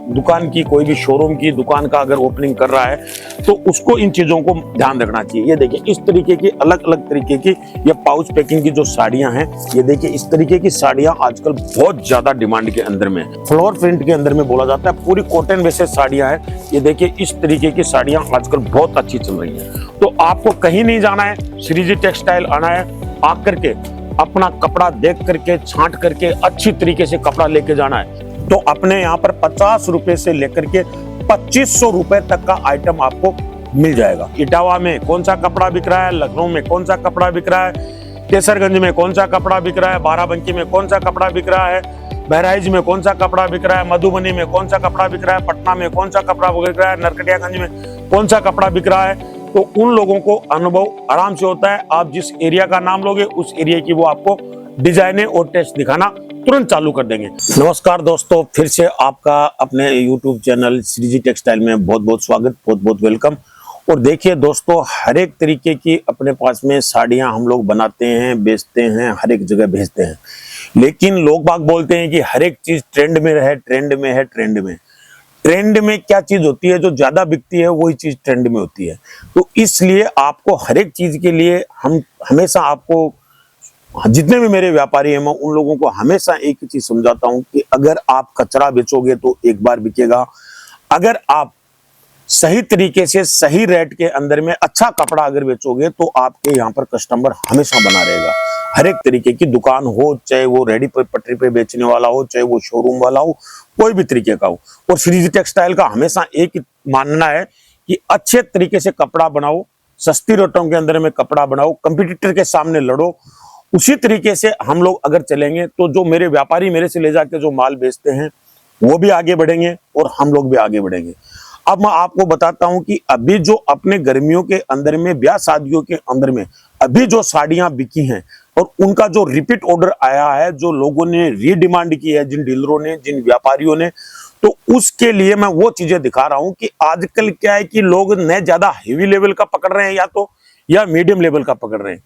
दुकान की, कोई भी शोरूम की दुकान का अगर ओपनिंग कर रहा है तो उसको इन चीजों को ध्यान रखना चाहिए। ये देखिए इस तरीके की अलग अलग तरीके की ये पाउच पैकिंग की जो साड़ियां हैं, ये देखिए इस तरीके की साड़ियां आजकल बहुत ज्यादा डिमांड के अंदर में, फ्लोर प्रिंट के अंदर में बोला जाता है, पूरी कॉटन बेसिस साड़ियां हैं। ये देखिए इस तरीके की साड़ियां आजकल बहुत अच्छी चल रही हैं। तो आपको कहीं नहीं जाना है, श्रीजी टेक्सटाइल आना है, आकर के अपना कपड़ा देख करके, छांट करके अच्छी तरीके से कपड़ा लेके जाना है। तो अपने यहाँ पर 50 रुपए से लेकर के 2500 रुपए तक का आइटम आपको मिल जाएगा। इटावा में कौन सा कपड़ा बिक रहा है, लखनऊ में कौन सा कपड़ा बिक रहा है, केसरगंज में कौन सा कपड़ा बिक रहा है, बाराबंकी में कौन सा कपड़ा बिक रहा है, बहराइच में कौन सा कपड़ा बिक रहा है, मधुबनी में कौन सा कपड़ा बिक रहा है, पटना में कौन सा कपड़ा बिक रहा है, नरकटियागंज में कौन सा कपड़ा बिक रहा है, तो उन लोगों को अनुभव आराम से होता है। आप जिस एरिया का नाम लोगे उस एरिया की वो आपको डिजाइने और टेस्ट दिखाना तुरंत चालू कर देंगे। नमस्कार दोस्तों, फिर से आपका अपने YouTube चैनल श्रीजी टेक्सटाइल में बहुत बहुत स्वागत, बहुत बहुत वेलकम। और देखिए दोस्तों, हर एक तरीके की अपने पास में साड़ियां हम लोग बनाते हैं, बेचते हैं, हर एक जगह भेजते हैं। लेकिन लोग बाग बोलते हैं कि हर एक चीज ट्रेंड में है, ट्रेंड में है, ट्रेंड में। ट्रेंड में क्या चीज होती है, जो ज्यादा बिकती है वही चीज ट्रेंड में होती है। तो इसलिए आपको हर एक चीज के लिए हम हमेशा आपको, जितने भी मेरे व्यापारी हैं, मैं उन लोगों को हमेशा एक ही चीज समझाता हूं कि अगर आप कचरा बेचोगे तो एक बार बिकेगा, अगर आप सही तरीके से सही रेट के अंदर में अच्छा कपड़ा अगर बेचोगे तो आपके यहाँ पर कस्टमर हमेशा बना रहेगा। हर एक तरीके की दुकान हो, चाहे वो रेडी पटरी पे बेचने वाला हो, चाहे वो शोरूम वाला हो, कोई भी तरीके का हो। और श्रीजी टेक्सटाइल का हमेशा एक ही मानना है कि अच्छे तरीके से कपड़ा बनाओ, सस्ती रेटों के अंदर में कपड़ा बनाओ, कंपटीटर के सामने लड़ो। उसी तरीके से हम लोग अगर चलेंगे तो जो मेरे व्यापारी मेरे से ले जाके जो माल बेचते हैं वो भी आगे बढ़ेंगे और हम लोग भी आगे बढ़ेंगे। अब मैं आपको बताता हूं कि अभी जो अपने गर्मियों के अंदर में, ब्याह शादियों के अंदर में अभी जो साड़ियां बिकी हैं और उनका जो रिपीट ऑर्डर आया है, जो लोगों ने रीडिमांड की है, जिन डीलरों ने, जिन व्यापारियों ने, तो उसके लिए मैं वो चीजें दिखा रहा हूं कि आजकल क्या है कि लोग न ज्यादा हेवी लेवल का पकड़ रहे हैं या मीडियम लेवल का पकड़ रहे हैं।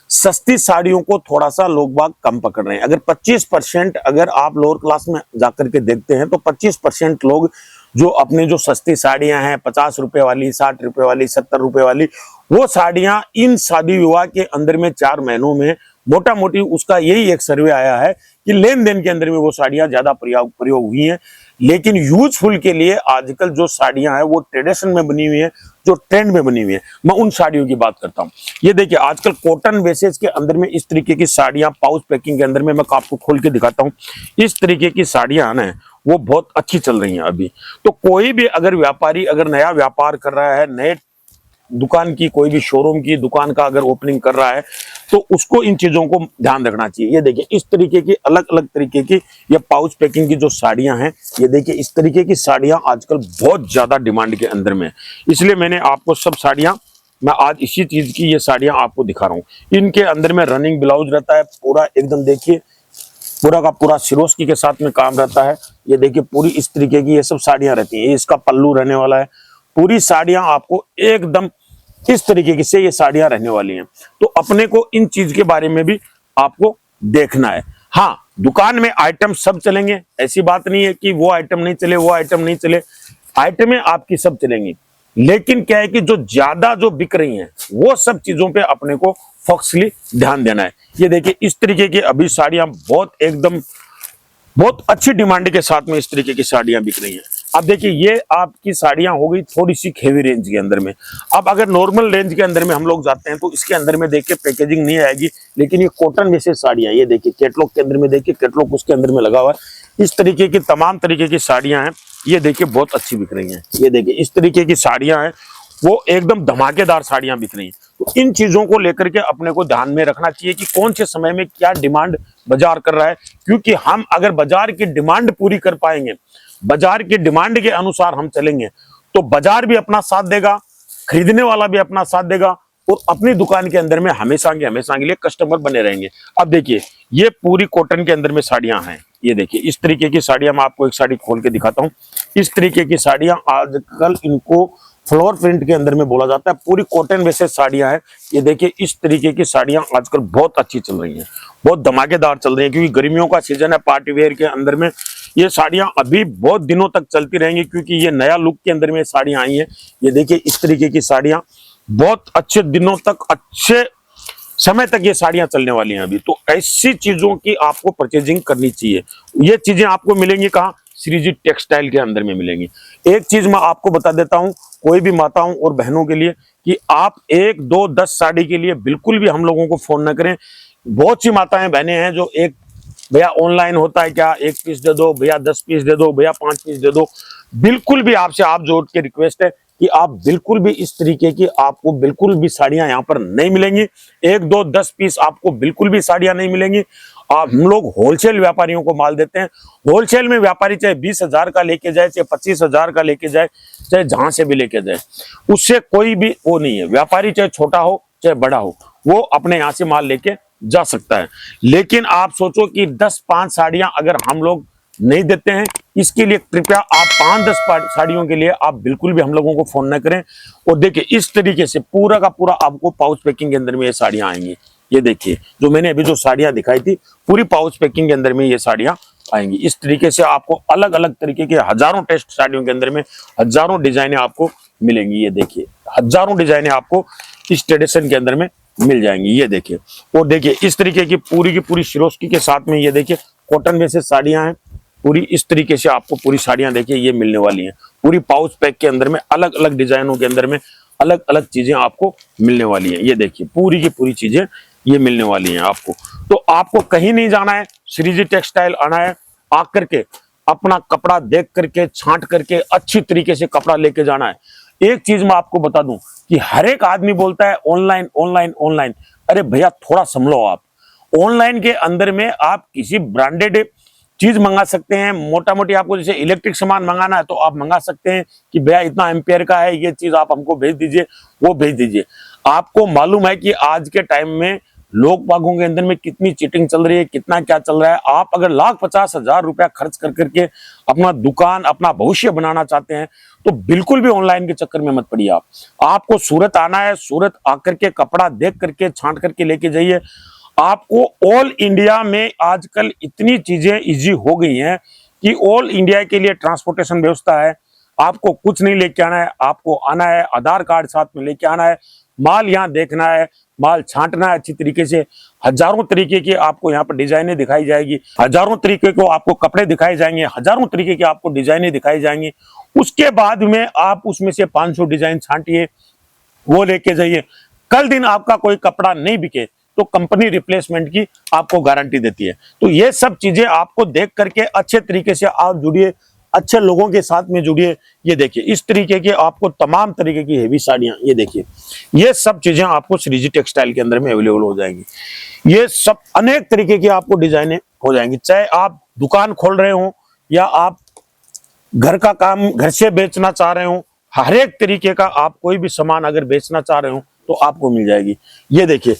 सस्ती साड़ियों को थोड़ा सा लोग बाग कम पकड़ रहे हैं। अगर 25% अगर आप लोअर क्लास में जाकर के देखते हैं तो 25% लोग जो अपने जो सस्ती साड़ियां हैं, 50 रुपए वाली, 60 रुपए वाली, 70 रुपए वाली, वो साड़ियां इन शादी विवाह के अंदर में 4 महीनों में मोटा मोटी उसका यही एक सर्वे आया है कि लेन देन के अंदर में वो साड़ियां ज्यादा प्रयोग हुई हैं। लेकिन यूजफुल के लिए आजकल जो साड़ियां हैं वो ट्रेडिशन में बनी हुई है, जो ट्रेंड में बनी हुई है, मैं उन साड़ियों की बात करता हूं। ये देखिए आजकल कॉटन बेसिस के अंदर में इस तरीके की साड़ियां पाउच पैकिंग के अंदर में, मैं आपको खोल के दिखाता हूं। इस तरीके की साड़ियां ना वो बहुत अच्छी चल रही हैं अभी। तो कोई भी अगर व्यापारी अगर नया व्यापार कर रहा है, नए दुकान की, कोई भी शोरूम की दुकान का अगर ओपनिंग कर रहा है तो उसको इन चीजों को ध्यान रखना चाहिए। ये देखिए इस तरीके की अलग अलग तरीके की ये पाउच पैकिंग की जो साड़ियां हैं, ये देखिए इस तरीके की साड़ियां आजकल बहुत ज्यादा डिमांड के अंदर में, इसलिए मैंने आपको सब साड़ियां, मैं आज इसी चीज की ये साड़ियां आपको दिखा रहा हूँ। इनके अंदर में रनिंग ब्लाउज रहता है पूरा एकदम, देखिए पूरा का पूरा सिरोस्की के साथ में काम रहता है। ये देखिए पूरी इस तरीके की ये सब साड़ियां रहती हैं। ये इसका पल्लू रहने वाला है। पूरी साड़ियां आपको एकदम इस तरीके से ये साड़ियां रहने वाली हैं। तो अपने को इन चीज के बारे में भी आपको देखना है। हाँ, दुकान में आइटम सब चलेंगे, ऐसी बात नहीं है कि वो आइटम नहीं चले, वो आइटम नहीं चले, आइटमें आपकी सब चलेंगी। लेकिन क्या है कि जो ज्यादा जो बिक रही हैं वो सब चीजों पे अपने को फोकसली ध्यान देना है। ये देखिए इस तरीके की अभी साड़ियां बहुत एकदम बहुत अच्छी डिमांड के साथ में इस तरीके की साड़ियां बिक रही हैं। अब देखिए ये आपकी साड़ियां हो गई थोड़ी सी हेवी रेंज के अंदर में। अब अगर नॉर्मल रेंज के अंदर में हम लोग जाते हैं तो इसके अंदर में देखिए पैकेजिंग नहीं आएगी, लेकिन ये कॉटन में से साड़ियां, ये देखिए कैटलॉग के अंदर में, देखिए कैटलॉग उसके अंदर में लगा हुआ है। इस तरीके की तमाम तरीके की साड़ियां हैं, ये देखिए बहुत अच्छी बिक रही हैं। ये देखिए इस तरीके की साड़ियां हैं, वो एकदम धमाकेदार साड़ियां बिक रही हैं। तो इन चीजों को लेकर के अपने को ध्यान में रखना चाहिए कि कौन से समय में क्या डिमांड बाजार कर रहा है, क्योंकि हम अगर बाजार की डिमांड पूरी कर पाएंगे, बाजार की डिमांड के अनुसार हम चलेंगे तो बाजार भी अपना साथ देगा, खरीदने वाला भी अपना साथ देगा और अपनी दुकान के अंदर में हमेशा के लिए कस्टमर बने रहेंगे। अब देखिए ये पूरी कॉटन के अंदर में साड़ियां हैं। ये देखिए इस तरीके की साड़ियां, मैं आपको एक साड़ी खोल के दिखाता हूं। इस तरीके की साड़ियां आजकल इनको फ्लोर प्रिंट के अंदर में बोला जाता है, पूरी कॉटन बेसिस साड़ियां हैं। ये देखिए इस तरीके की साड़ियां आजकल बहुत अच्छी चल रही हैं, बहुत धमाकेदार चल रही हैं, क्योंकि गर्मियों का सीजन है। पार्टी वेयर के अंदर में ये साड़ियां अभी बहुत दिनों तक चलती रहेंगी, क्योंकि ये नया लुक के अंदर में साड़ियां आई हैं। ये देखिए इस तरीके की साड़ियां बहुत अच्छे दिनों तक, अच्छे समय तक ये साड़ियां चलने वाली हैं अभी। तो ऐसी चीजों की आपको परचेजिंग करनी चाहिए। ये चीजें आपको मिलेंगी कहाँ? श्रीजी टेक्सटाइल के अंदर में मिलेंगी। एक चीज मैं आपको बता देता हूं, कोई भी माताओं और बहनों के लिए, कि आप 1, 2, 10 साड़ी के लिए बिल्कुल भी हम लोगों को फोन न करें। बहुत सी माताएं बहनें हैं जो एक, भैया ऑनलाइन होता है क्या, 1 पीस दे दो, भैया 10 पीस दे दो, भैया 5 पीस दे दो। बिल्कुल भी आपसे आप जोड़ के रिक्वेस्ट है कि आप बिल्कुल भी इस तरीके की आपको बिल्कुल भी साड़ियां यहाँ पर नहीं मिलेंगी। 1, 2, 10 पीस आपको बिल्कुल भी साड़ियां नहीं मिलेंगी। हम लोग होलसेल व्यापारियों को माल देते हैं। होलसेल में व्यापारी चाहे 20,000 का लेके जाए, चाहे 25,000 का लेके जाए, चाहे जहां से भी लेके जाए, उससे कोई भी वो नहीं है। व्यापारी चाहे छोटा हो चाहे बड़ा हो, वो अपने यहाँ से माल लेके जा सकता है। लेकिन आप सोचो कि 10-5 साड़ियां अगर हम लोग नहीं देते हैं, इसके लिए कृपया आप 5-10 साड़ियों के लिए आप बिल्कुल भी हम लोगों को फोन न करें। और देखिए इस तरीके से पूरा का पूरा आपको पाउच पैकिंग के अंदर में ये साड़ियां आएंगी। ये देखिए जो मैंने अभी जो साड़ियां दिखाई थी, पूरी पाउच पैकिंग के अंदर में ये साड़ियां आएंगी। इस तरीके से आपको अलग अलग तरीके के हजारों टेस्ट साड़ियों के अंदर में हजारों डिजाइने आपको मिलेंगी। ये देखिए हजारों डिजाइने आपको इस ट्रेडिशन के अंदर में मिल जाएंगी। ये देखिए, और देखिए इस तरीके की पूरी सिरोस्की के साथ में ये देखिए कॉटन में से साड़ियां हैं। पूरी इस तरीके से आपको पूरी साड़ियां देखिए ये मिलने वाली हैं। पूरी पाउच पैक के अंदर में अलग अलग डिजाइनों के अंदर में अलग अलग चीजें आपको मिलने वाली हैं। ये देखिए पूरी की पूरी चीजें ये मिलने वाली हैं आपको। तो आपको कहीं नहीं जाना है, श्रीजी टेक्सटाइल आना है, आकर के अपना कपड़ा देख करके, छांट करके अच्छी तरीके से कपड़ा लेके जाना है। एक चीज मैं आपको बता दूं कि हर एक आदमी बोलता है ऑनलाइन ऑनलाइन ऑनलाइन। अरे भैया थोड़ा संभलो आप। ऑनलाइन के अंदर में आप किसी ब्रांडेड चीज मंगा सकते हैं। मोटा मोटी आपको जैसे इलेक्ट्रिक सामान मंगाना है तो आप मंगा सकते हैं कि भैया इतना एम्पियर का है, ये चीज आप हमको भेज दीजिए, वो भेज दीजिए। आपको मालूम है कि आज के टाइम में लोग बागों के अंदर में कितनी चीटिंग चल रही है, कितना क्या चल रहा है। आप अगर 1,50,000 रुपया खर्च कर करके अपना दुकान, अपना भविष्य बनाना चाहते हैं तो बिल्कुल भी ऑनलाइन के चक्कर में मत पड़िए। आपको सूरत आना है, सूरत आकर के कपड़ा देख करके, छांट करके लेके जाइए। आपको ऑल इंडिया में आजकल इतनी चीजें इजी हो गई हैं कि ऑल इंडिया के लिए ट्रांसपोर्टेशन व्यवस्था है। आपको कुछ नहीं लेके आना है, आपको आना है, आधार कार्ड साथ में लेके आना है, माल यहाँ देखना है, माल छांटना है अच्छी तरीके से। हजारों तरीके की आपको यहाँ पर डिजाइनें दिखाई जाएगी, हजारों तरीके को आपको कपड़े दिखाए जाएंगे, हजारों तरीके की आपको डिजाइनें दिखाई जाएंगी। उसके बाद में आप उसमें से 500 डिजाइन छांटिए, वो लेके जाइए। कल दिन आपका कोई कपड़ा नहीं बिके तो कंपनी रिप्लेसमेंट की आपको गारंटी देती है। तो ये सब चीजें आपको देख करके अच्छे तरीके से आप जुड़िए, अच्छे लोगों के साथ में जुड़िए। ये देखिए इस तरीके के आपको तमाम तरीके की हेवी साड़ियां, ये देखिए ये सब चीजें आपको श्रीजी टेक्सटाइल के अंदर में अवेलेबल हो जाएंगी। ये सब अनेक तरीके की आपको डिजाइनें हो जाएंगी। चाहे आप दुकान खोल रहे हो या आप घर का काम घर से बेचना चाह रहे हो, हर एक तरीके का आप कोई भी सामान अगर बेचना चाह रहे हो तो आपको मिल जाएगी। ये देखिए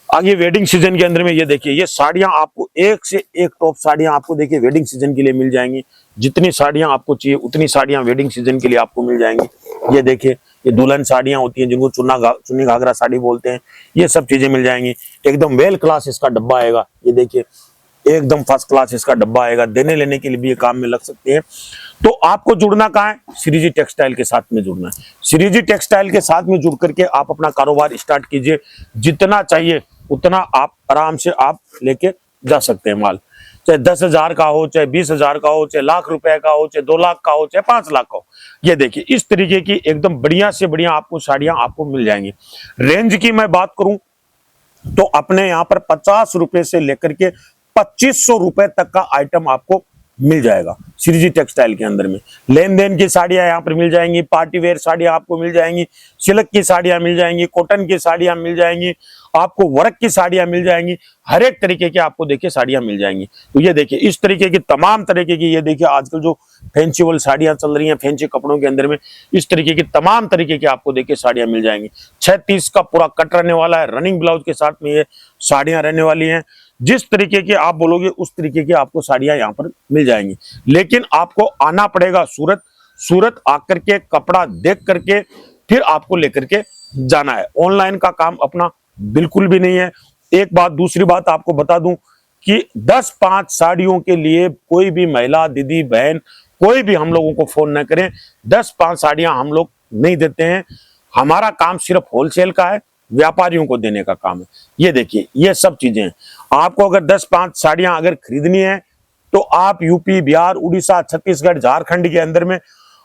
आगे वेडिंग सीजन के अंदर में ये देखिए ये साड़ियां आपको एक से एक टॉप साड़ियां आपको देखिए वेडिंग सीजन के लिए मिल जाएंगी। जितनी साड़ियां आपको चाहिए उतनी साड़ियां वेडिंग सीजन के लिए आपको मिल जाएंगी। ये देखिए ये दुल्हन साड़ियां होती हैं जिनको चुन्नी घाघरा साड़ी बोलते हैं, ये सब चीजें मिल जाएंगी। एकदम वेल क्लास इसका डब्बा आएगा। ये देखिए एकदम फर्स्ट क्लास इसका डब्बा आएगा, देने लेने के लिए भी ये काम में लग सकते हैं। तो आपको जुड़ना कहाँ है? श्रीजी टेक्सटाइल के साथ में जुड़ना है। श्रीजी टेक्सटाइल के साथ में जुड़ करके आप अपना कारोबार स्टार्ट कीजिए। जितना चाहिए उतना आप आराम से आप लेके जा सकते हैं माल। चाहे 10,000 का हो, चाहे 20,000 का हो, चाहे लाख रुपए का हो, चाहे 2 लाख का हो, चाहे 5 लाख का हो। ये देखिए इस तरीके की एकदम बढ़िया से बढ़िया आपको साड़ियां आपको मिल जाएंगी। रेंज की मैं बात करूं तो अपने यहाँ पर 50 रुपए से लेकर के 2500 रुपए तक का आइटम आपको मिल जाएगा श्रीजी टेक्सटाइल के अंदर में। लेन देन की साड़ियां यहाँ पर मिल जाएंगी, पार्टी वेयर साड़ियां आपको मिल जाएंगी, सिल्क की साड़ियां मिल जाएंगी, कॉटन की साड़ियां मिल जाएंगी, आपको वर्क की साड़ियां मिल जाएंगी, हर एक तरीके की आपको देखिए साड़ियां मिल जाएंगी। तो ये देखिए इस तरीके की तमाम तरीके की, ये देखिए आजकल जो फैंसीबल साड़ियां चल रही हैं फैंसी कपड़ों के अंदर में, इस तरीके की तमाम तरीके की आपको देखिए साड़ियां मिल जाएंगी। 36 का पूरा कट रहने वाला है, रनिंग ब्लाउज के साथ में ये साड़ियां रहने वाली हैं। जिस तरीके की आप बोलोगे उस तरीके की आपको साड़ियां यहाँ पर मिल जाएंगी। लेकिन आपको आना पड़ेगा सूरत, सूरत आकर के कपड़ा देख करके फिर आपको लेकर के जाना है। ऑनलाइन का काम अपना बिल्कुल भी नहीं है। एक बात, दूसरी बात आपको बता दूं कि 10-5 साड़ियों के लिए कोई भी महिला, दीदी, बहन, कोई भी हम लोगों को फोन न करें। 10-5 साड़ियां हम लोग नहीं देते हैं। हमारा काम सिर्फ होलसेल का है, व्यापारियों को देने का काम है। ये देखिए, ये सब चीजें हैं। आपको अगर 10-5 साड़ियां अगर खरीदनी है तो आप यूपी, बिहार, उड़ीसा, छत्तीसगढ़, झारखंड के अंदर में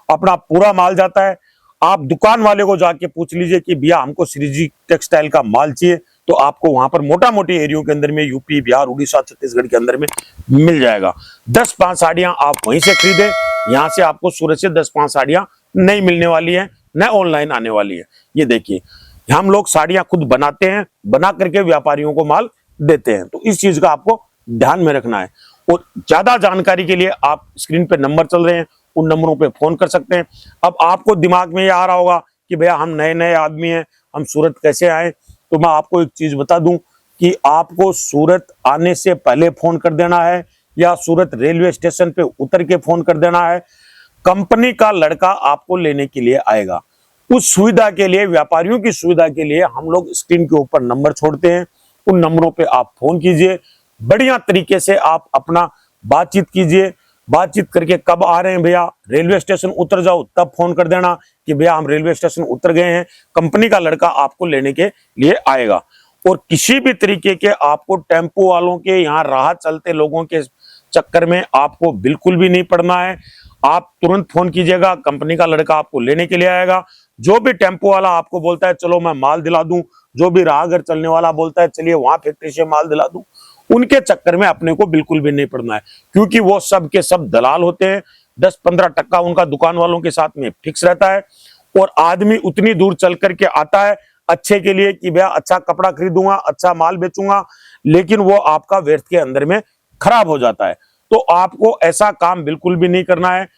अपना पूरा माल जाता है। आप दुकान वाले को जाके पूछ लीजिए कि भैया हमको श्रीजी टेक्सटाइल का माल चाहिए, तो आपको वहां पर मोटा मोटी एरियो के अंदर में यूपी, बिहार, उड़ीसा, छत्तीसगढ़ के अंदर में मिल जाएगा। 10-5 साड़ियां आप वहीं से खरीदे। यहां से आपको सूरत से 10-5 साड़ियां नहीं मिलने वाली है, न ऑनलाइन आने वाली है। ये देखिए, हम लोग साड़ियां खुद बनाते हैं, बना करके व्यापारियों को माल देते हैं। तो इस चीज का आपको ध्यान में रखना है। और ज्यादा जानकारी के लिए आप स्क्रीन पे नंबर चल रहे हैं, उन नंबरों पे फोन कर सकते हैं। अब आपको दिमाग में ये आ रहा होगा कि भैया हम नए नए आदमी हैं, हम सूरत कैसे आए? तो मैं आपको एक चीज बता दूं कि आपको सूरत आने से पहले फोन कर देना है या सूरत रेलवे स्टेशन पे उतर के फोन कर देना है। कंपनी का लड़का आपको लेने के लिए आएगा। उस सुविधा के लिए, व्यापारियों की सुविधा के लिए हम लोग स्क्रीन के ऊपर नंबर छोड़ते हैं। उन नंबरों पे आप फोन कीजिए, बढ़िया तरीके से आप अपना बातचीत कीजिए। बातचीत करके कब आ रहे हैं भैया, रेलवे स्टेशन उतर जाओ तब फोन कर देना कि भैया हम रेलवे स्टेशन उतर गए हैं, कंपनी का लड़का आपको लेने के लिए आएगा। और किसी भी तरीके के आपको टेम्पो वालों के, यहाँ राह चलते लोगों के चक्कर में आपको बिल्कुल भी नहीं पड़ना है। आप तुरंत फोन कीजिएगा, कंपनी का लड़का आपको लेने के लिए आएगा। जो भी टेम्पो वाला आपको बोलता है चलो मैं माल दिला दूं, जो भी राहगर चलने वाला बोलता है चलिए वहां फैक्ट्री से माल दिला दूं, उनके चक्कर में अपने को बिल्कुल भी नहीं पड़ना है, क्योंकि वो सब के सब दलाल होते हैं। 10-15% उनका दुकान वालों के साथ में फिक्स रहता है। और आदमी उतनी दूर चल करके आता है अच्छे के लिए कि भैया अच्छा कपड़ा खरीदूंगा, अच्छा माल बेचूंगा, लेकिन वो आपका व्यर्थ के अंदर में खराब हो जाता है। तो आपको ऐसा काम बिल्कुल भी नहीं करना है।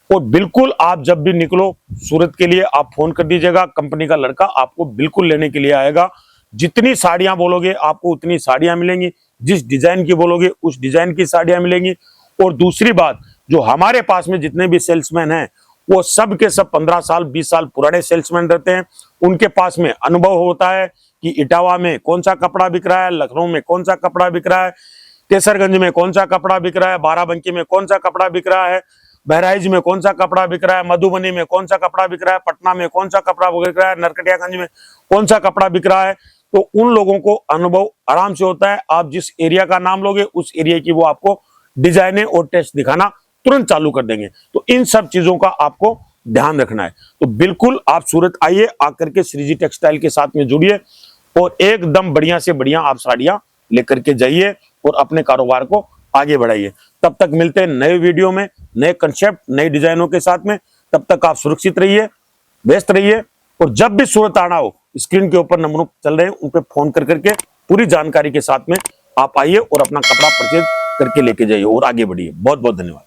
और बिल्कुल आप जब भी निकलो सूरत के लिए आप फोन कर दीजिएगा, कंपनी का लड़का आपको बिल्कुल लेने के लिए आएगा। जितनी साड़ियां बोलोगे आपको उतनी साड़ियां मिलेंगी, जिस डिजाइन की बोलोगे उस डिजाइन की साड़ियां मिलेंगी। और दूसरी बात, जो हमारे पास में जितने भी सेल्समैन हैं वो सब के सब 15 साल 20 साल पुराने सेल्समैन रहते हैं। उनके पास में अनुभव होता है कि इटावा में कौन सा कपड़ा बिक रहा है, लखनऊ में कौन सा कपड़ा बिक रहा है, केसरगंज में कौन सा कपड़ा बिक रहा है, बाराबंकी में कौन सा कपड़ा बिक रहा है, बहराइच में कौन सा कपड़ा बिक रहा है, मधुबनी में कौन सा कपड़ा बिक रहा है, पटना में कौन सा कपड़ा बिक रहा है, नरकटियागंज में कौन सा कपड़ा बिक रहा है। तो उन लोगों को अनुभव आराम से होता है। आप जिस एरिया का नाम लोगे उस एरिया की वो आपको डिजाइने और टेस्ट दिखाना तुरंत चालू कर देंगे। तो इन सब चीजों का आपको ध्यान रखना है। तो बिल्कुल आप सूरत आइए, आकर के श्रीजी टेक्सटाइल के साथ में जुड़िए और एकदम बढ़िया से बढ़िया आप साड़ियां लेकर के जाइए और अपने कारोबार को आगे बढ़ाइए। तब तक मिलते हैं नए वीडियो में, नए कंसेप्ट, नए डिजाइनों के साथ में। तब तक आप सुरक्षित रहिए, व्यस्त रहिए। और जब भी सूरत आना हो, स्क्रीन के ऊपर नंबर चल रहे हैं, उन पे फोन कर करके पूरी जानकारी के साथ में आप आइए और अपना कपड़ा परचेज करके लेके जाइए और आगे बढ़िए। बहुत बहुत धन्यवाद।